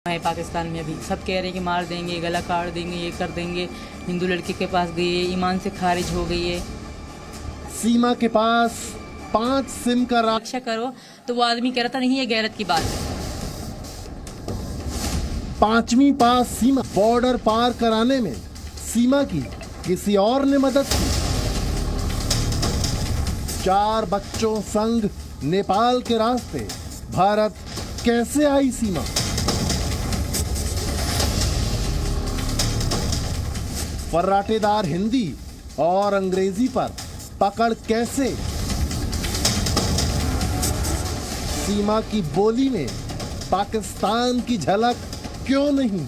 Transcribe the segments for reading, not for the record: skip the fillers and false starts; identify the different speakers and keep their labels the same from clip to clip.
Speaker 1: है पाकिस्तान में अभी सब कह रहे हैं कि मार देंगे, गला काट देंगे, ये कर देंगे। हिंदू लड़के के पास गई है, ईमान से खारिज हो गई है।
Speaker 2: सीमा के पास 5 सिम का
Speaker 1: रक्षा करो तो वो आदमी कह रहा था नहीं, ये गैरत की बात है।
Speaker 2: 5वीं पास सीमा बॉर्डर पार कराने में सीमा की किसी और ने मदद की। 4 बच्चों संग नेपाल के रास्ते भारत कैसे आई सीमा? फर्राटेदार हिंदी और अंग्रेजी पर पकड़ कैसे? सीमा की बोली में पाकिस्तान की झलक क्यों नहीं?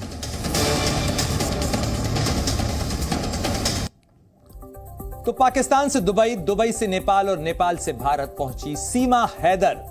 Speaker 3: तो पाकिस्तान से दुबई, दुबई से नेपाल और नेपाल से भारत पहुंची सीमा हैदर।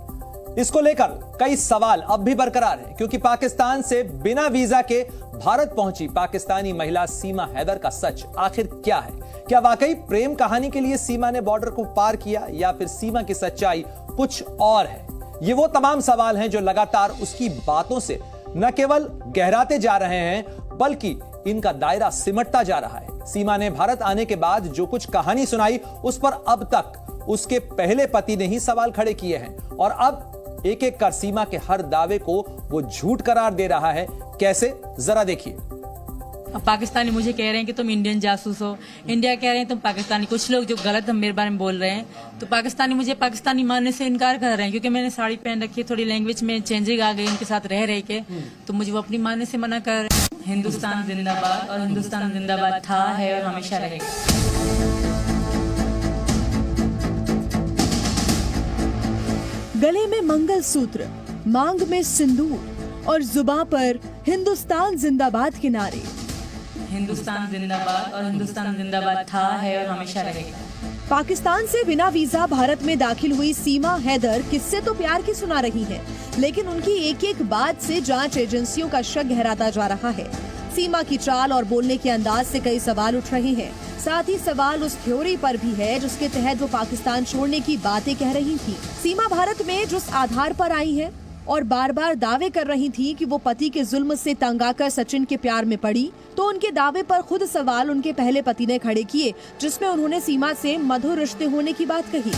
Speaker 3: इसको लेकर कई सवाल अब भी बरकरार हैं, क्योंकि पाकिस्तान से बिना वीजा के भारत पहुंची पाकिस्तानी महिला सीमा हैदर का सच आखिर क्या है? क्या वाकई प्रेम कहानी के लिए सीमा ने बॉर्डर को पार किया, या फिर सीमा की सच्चाई कुछ और है? ये वो तमाम सवाल हैं जो लगातार उसकी बातों से न केवल गहराते जा रहे हैं, बल्कि इनका दायरा सिमटता जा रहा है। सीमा ने भारत आने के बाद जो कुछ कहानी सुनाई, उस पर अब तक उसके पहले पति ने ही सवाल खड़े किए हैं, और अब एक एक कर सीमा के हर दावे को वो झूठ करार दे रहा है। कैसे, जरा देखिए।
Speaker 1: अब पाकिस्तानी मुझे कह रहे हैं कि तुम इंडियन जासूस हो, इंडिया कह रहे हैं तुम पाकिस्तानी। कुछ लोग जो गलत हम मेरे बारे में बोल रहे हैं, तो पाकिस्तानी मुझे पाकिस्तानी मानने से इनकार कर रहे हैं, क्योंकि मैंने साड़ी पहन रखी है, थोड़ी लैंग्वेज में चेंजिंग आ गई उनके साथ रह के, तो मुझे वो अपनी मानने से मना कर रहे हैं। हिंदुस्तान जिंदाबाद, और हिंदुस्तान जिंदाबाद था, है और हमेशा रहेगा।
Speaker 4: गले में मंगलसूत्र, मांग में सिंदूर और जुबां पर हिंदुस्तान जिंदाबाद के नारे।
Speaker 1: हिंदुस्तान जिंदाबाद, और हिंदुस्तान जिंदाबाद था, है और हमेशा रहेगा।
Speaker 4: पाकिस्तान से बिना वीजा भारत में दाखिल हुई सीमा हैदर किस्से तो प्यार की सुना रही हैं, लेकिन उनकी एक एक बात से जांच एजेंसियों का शक गहराता जा रहा है। सीमा की चाल और बोलने के अंदाज से कई सवाल उठ रहे हैं। साथ ही सवाल उस थ्योरी पर भी है जिसके तहत वो पाकिस्तान छोड़ने की बातें कह रही थी। सीमा भारत में जिस आधार पर आई है और बार बार दावे कर रही थी कि वो पति के जुल्म से तंग आकर सचिन के प्यार में पड़ी, तो उनके दावे पर खुद सवाल उनके पहले पति ने खड़े किए, जिसमें उन्होंने सीमा से मधुर रिश्ते होने की बात कही।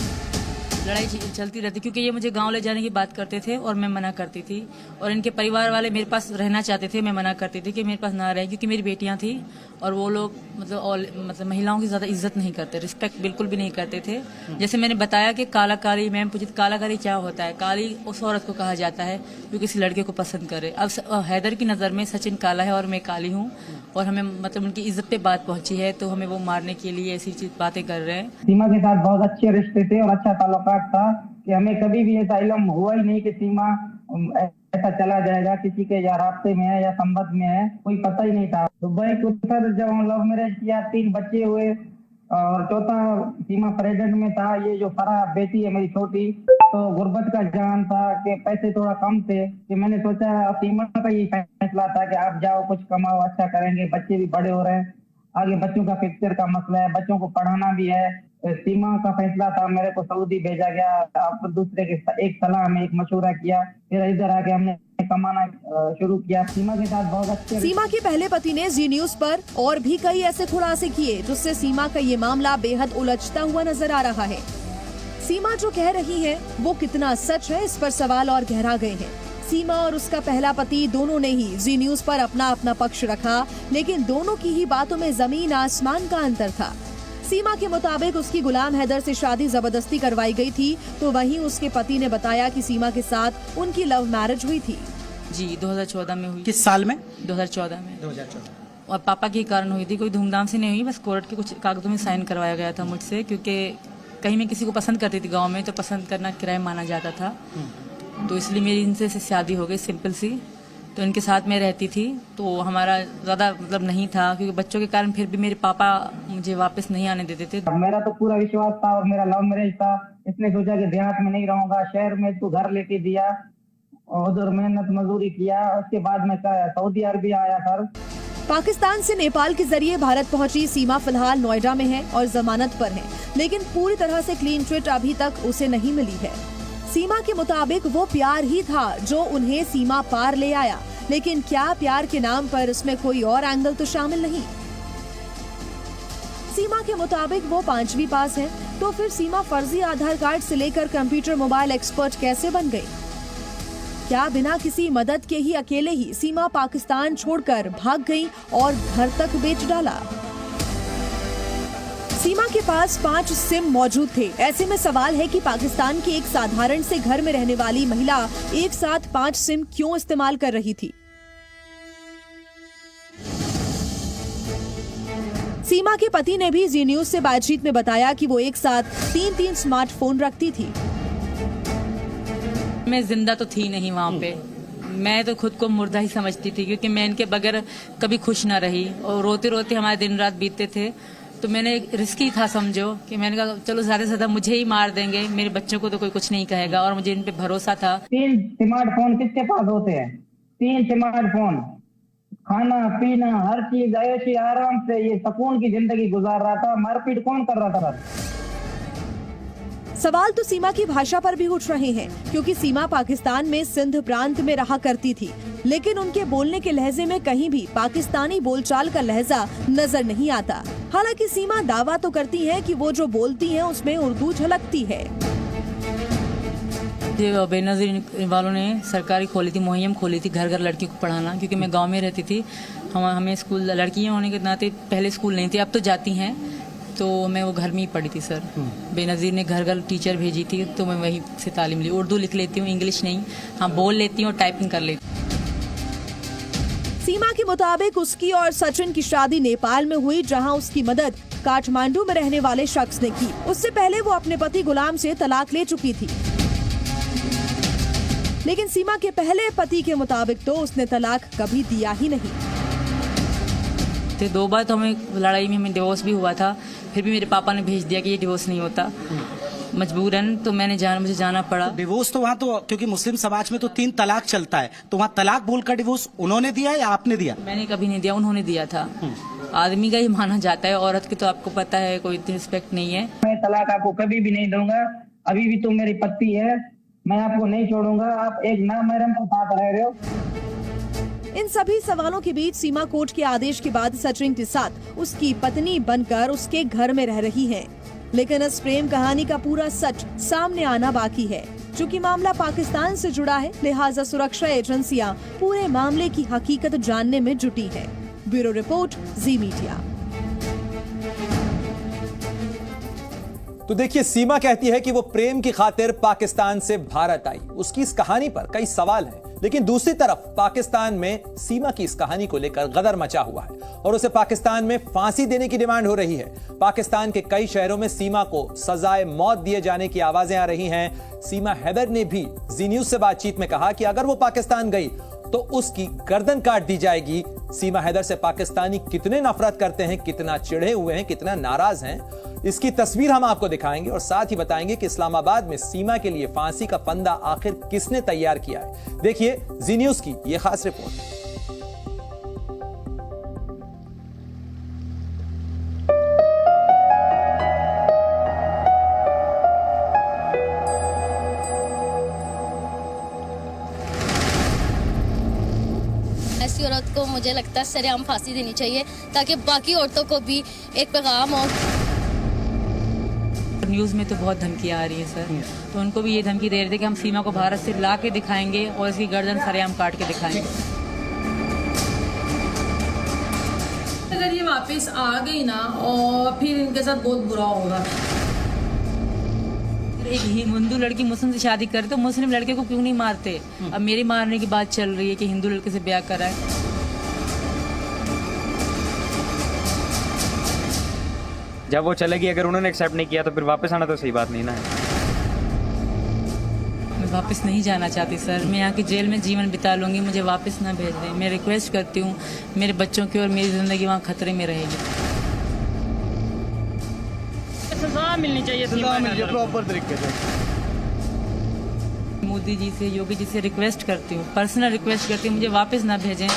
Speaker 1: लड़ाई चलती रहती, क्योंकि ये मुझे गांव ले जाने की बात करते थे और मैं मना करती थी, और इनके परिवार वाले मेरे पास रहना चाहते थे, मैं मना करती थी कि मेरे पास ना रहे, क्योंकि मेरी बेटियां थी और वो लोग मतलब महिलाओं की ज्यादा इज्जत नहीं करते, रिस्पेक्ट बिल्कुल भी नहीं करते थे। जैसे मैंने बताया कि काला कारी, मैम पूछी काला कारी क्या होता है? काली उस औरत को कहा जाता है जो किसी लड़के को पसंद करे। अब हैदर की नजर में सचिन काला है और मैं काली हूँ, और हमें मतलब उनकी इज्जत पे बात पहुंची है, तो हमें वो मारने के लिए ऐसी चीज बातें कर रहे हैं।
Speaker 5: सीमा के साथ बहुत अच्छे रिश्ते थे और अच्छा ताल्लुकात था, कि हमें कभी भी ऐसा इल्म हुआ ही नहीं कि सीमा ऐसा चला जाएगा, किसी के या रास्ते में है या संबंध में है, कोई पता ही नहीं था। दुबई को जब हम लव मैरिज किया, 3 बच्चे हुए, और चौथा सीमा प्रेग्नेंट में था। ये जो फरा बेटी है मेरी छोटी, तो गुर्बत का जान था कि पैसे थोड़ा कम थे, कि मैंने सोचा सीमा का ये फैसला था कि आप जाओ, कुछ कमाओ, अच्छा करेंगे, बच्चे भी बड़े हो रहे हैं, आगे बच्चों का फ्यूचर का मसला है, बच्चों को पढ़ाना भी है। सीमा का फैसला था, मेरे को सऊदी भेजा गया। आप दूसरे के एक सलाह में एक मशवरा किया, फिर इधर आके हमने कमाना शुरू किया। सीमा के साथ बहुत अच्छे।
Speaker 4: सीमा के पहले पति ने जी न्यूज पर और भी कई ऐसे खुलासे किए, जिससे सीमा का ये मामला बेहद उलझता हुआ नजर आ रहा है। सीमा जो कह रही है वो कितना सच है, इस पर सवाल और गहरा गए हैं। सीमा और उसका पहला पति दोनों ने ही जी न्यूज पर अपना अपना पक्ष रखा, लेकिन दोनों की ही बातों में जमीन आसमान का अंतर था। सीमा के मुताबिक उसकी गुलाम हैदर से शादी जबरदस्ती करवाई गई थी, तो वहीं उसके पति ने बताया कि सीमा के साथ उनकी लव मैरिज हुई थी।
Speaker 1: जी 2014 में हुई।
Speaker 6: किस साल में?
Speaker 1: 2014 में।
Speaker 6: 2014।
Speaker 1: और पापा के कारण हुई थी, कोई धूमधाम से नहीं हुई, बस कोर्ट के कुछ कागजों में साइन करवाया गया था मुझसे, क्योंकि कहीं मैं किसी को पसंद करती थी गाँव में, तो पसंद करना क्राइम माना जाता था, तो इसलिए मेरी इनसे शादी हो गई सिंपल सी। तो इनके साथ में रहती थी, तो हमारा ज्यादा मतलब नहीं था, क्योंकि बच्चों के कारण फिर भी मेरे पापा मुझे वापस नहीं आने देते थे।
Speaker 5: मेरा तो पूरा विश्वास था और मेरा लव मैरिज था। इसने सोचा कि देहात में नहीं रहूंगा, शहर में तो घर लेके दिया, उधर मेहनत मजदूरी किया। उसके बाद मैं सऊदी अरब आया सर।
Speaker 4: पाकिस्तान से नेपाल के जरिए भारत पहुंची सीमा फिलहाल नोएडा में है और जमानत पर है, लेकिन पूरी तरह से क्लीन चिट अभी तक उसे नहीं मिली है। सीमा के मुताबिक वो प्यार ही था जो उन्हें सीमा पार ले आया, लेकिन क्या प्यार के नाम पर इसमें कोई और एंगल तो शामिल नहीं? सीमा के मुताबिक वो 5वीं पास है, तो फिर सीमा फर्जी आधार कार्ड से लेकर कंप्यूटर मोबाइल एक्सपर्ट कैसे बन गई? क्या बिना किसी मदद के ही अकेले ही सीमा पाकिस्तान छोड़कर भाग गई और घर तक बेच डाला? सीमा के पास 5 सिम मौजूद थे। ऐसे में सवाल है कि पाकिस्तान की एक साधारण से घर में रहने वाली महिला एक साथ 5 सिम क्यों इस्तेमाल कर रही थी? सीमा के पति ने भी जी न्यूज से बातचीत में बताया कि वो एक साथ 3 स्मार्टफोन रखती थी।
Speaker 1: मैं जिंदा तो थी नहीं वहाँ पे, मैं तो खुद को मुर्दा ही समझती थी, क्योंकि मैं इनके बगैर कभी खुश ना रही और रोते रोते हमारे दिन रात बीतते थे। तो मैंने रिस्की था समझो, कि मैंने कहा चलो ज्यादा से ज्यादा मुझे ही मार देंगे, मेरे बच्चों को तो कोई कुछ नहीं कहेगा, और मुझे इन पे भरोसा था।
Speaker 5: 3 स्मार्टफोन किसके पास होते हैं? 3 स्मार्टफोन, खाना पीना हर चीज ऐसी आराम से ये सुकून की जिंदगी गुजार रहा था। मारपीट कौन कर रहा था?
Speaker 4: सवाल तो सीमा की भाषा पर भी उठ रहे हैं, क्योंकि सीमा पाकिस्तान में सिंध प्रांत में रहा करती थी, लेकिन उनके बोलने के लहजे में कहीं भी पाकिस्तानी बोलचाल का लहजा नजर नहीं आता। हालांकि सीमा दावा तो करती है कि वो जो बोलती है उसमें उर्दू झलकती है।
Speaker 1: बेनजीर वालों ने सरकारी खोली थी, मुहैयम खोली थी घर घर लड़कियों को पढ़ाना, क्योंकि मैं गांव में रहती थी। हमें स्कूल लड़कियां होने के नाते पहले स्कूल नहीं थी, अब तो जाती हैं, तो मैं वो घर में ही पढ़ी थी सर। बेनजीर ने घर घर टीचर भेजी थी, तो मैं वहीं से तालीम ली। उर्दू लिख लेती हूँ, इंग्लिश नहीं, हाँ बोल लेती हूँ और टाइपिंग कर लेती हूँ।
Speaker 4: सीमा के मुताबिक उसकी और सचिन की शादी नेपाल में हुई, जहां उसकी मदद काठमांडू में रहने वाले शख्स ने की। उससे पहले वो अपने पति गुलाम से तलाक ले चुकी थी, लेकिन सीमा के पहले पति के मुताबिक तो उसने तलाक कभी दिया ही नहीं।
Speaker 1: 2 बार तो हमें लड़ाई में हमें डिवोर्स भी हुआ था, फिर भी मेरे पापा ने भेज दिया कि ये डिवोर्स नहीं होता, मजबूरन, तो मुझे जाना पड़ा।
Speaker 6: डिवोर्स तो वहाँ तो क्योंकि मुस्लिम समाज में तो 3 तलाक चलता है, तो वहाँ तलाक बोलकर डिवोर्स उन्होंने दिया या आपने दिया?
Speaker 1: मैंने कभी नहीं दिया, उन्होंने दिया था। आदमी का ही माना जाता है, औरत की तो आपको पता है कोई इतनी रिस्पेक्ट नहीं है।
Speaker 5: मैं तलाक आपको कभी भी नहीं दूंगा, अभी भी तुम मेरी पत्नी है, मैं आपको नहीं छोड़ूंगा। आप एक नामहरम के साथ रह रहे हो।
Speaker 4: इन सभी सवालों के बीच सीमा कोर्ट के आदेश के बाद सचिन के साथ उसकी पत्नी बनकर उसके घर में रह रही है, लेकिन इस प्रेम कहानी का पूरा सच सामने आना बाकी है। चूँकि मामला पाकिस्तान से जुड़ा है, लिहाजा सुरक्षा एजेंसियां पूरे मामले की हकीकत जानने में जुटी है। ब्यूरो रिपोर्ट, जी मीडिया।
Speaker 3: तो देखिए, सीमा कहती है कि वो प्रेम की खातिर पाकिस्तान से भारत आई। उसकी इस कहानी पर कई सवाल हैं, लेकिन दूसरी तरफ पाकिस्तान में सीमा की इस कहानी को लेकर गदर मचा हुआ है और उसे पाकिस्तान में फांसी देने की डिमांड हो रही है। पाकिस्तान के कई शहरों में सीमा को सजाए मौत दिए जाने की आवाजें आ रही हैं। सीमा हैदर ने भी जी न्यूज से बातचीत में कहा कि अगर वो पाकिस्तान गई तो उसकी गर्दन काट दी जाएगी। सीमा हैदर से पाकिस्तानी कितने नफरत करते हैं, कितना चिढ़े हुए हैं, कितना नाराज हैं, इसकी तस्वीर हम आपको दिखाएंगे और साथ ही बताएंगे कि इस्लामाबाद में सीमा के लिए फांसी का फंदा आखिर किसने तैयार किया है। देखिए जी न्यूज की यह खास रिपोर्ट।
Speaker 7: ऐसी औरत को मुझे लगता है सरेआम फांसी देनी चाहिए, ताकि बाकी औरतों को भी एक पैगाम हो।
Speaker 1: न्यूज में तो बहुत धमकियां आ रही है सर, तो उनको भी ये धमकी दे रहे थे कि हम सीमा को भारत से ला के दिखाएंगे और इसकी गर्दन सरेआम काट के दिखाएंगे।
Speaker 8: अगर ये वापस आ गई ना, और फिर इनके साथ बहुत बुरा होगा।
Speaker 1: एक हिंदू लड़की मुस्लिम से शादी करे तो मुस्लिम लड़के को क्यों नहीं मारते? अब मेरी मारने की बात चल रही है कि हिंदू लड़के से ब्याह कराए।
Speaker 9: जब वो चलेगी, अगर उन्होंने एक्सेप्ट नहीं किया तो फिर वापस आना तो सही बात नहीं ना है।
Speaker 1: मैं वापस नहीं जाना चाहती सर, मैं यहाँ की जेल में जीवन बिता लूंगी, मुझे वापस ना भेज दें। मैं रिक्वेस्ट करती हूँ, मेरे बच्चों की और मेरी जिंदगी वहाँ खतरे में रहेगी।
Speaker 8: सजा मिलनी चाहिए,
Speaker 2: प्रॉपर तरीके से।
Speaker 1: मोदी जी से, योगी जी से रिक्वेस्ट करती हूँ, पर्सनल रिक्वेस्ट करती हूँ, मुझे वापस ना भेजें,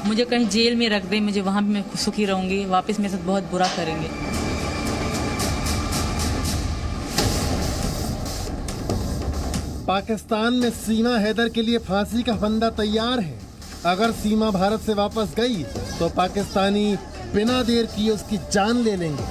Speaker 1: मुझे कहीं जेल में रख दें, मुझे वहाँ भी मैं सुखी रहूंगी। वापस मेरे साथ बहुत बुरा करेंगे।
Speaker 2: पाकिस्तान में सीमा हैदर के लिए फांसी का फंदा तैयार है। अगर सीमा भारत से वापस गई तो पाकिस्तानी बिना देर किए उसकी जान ले लेंगे।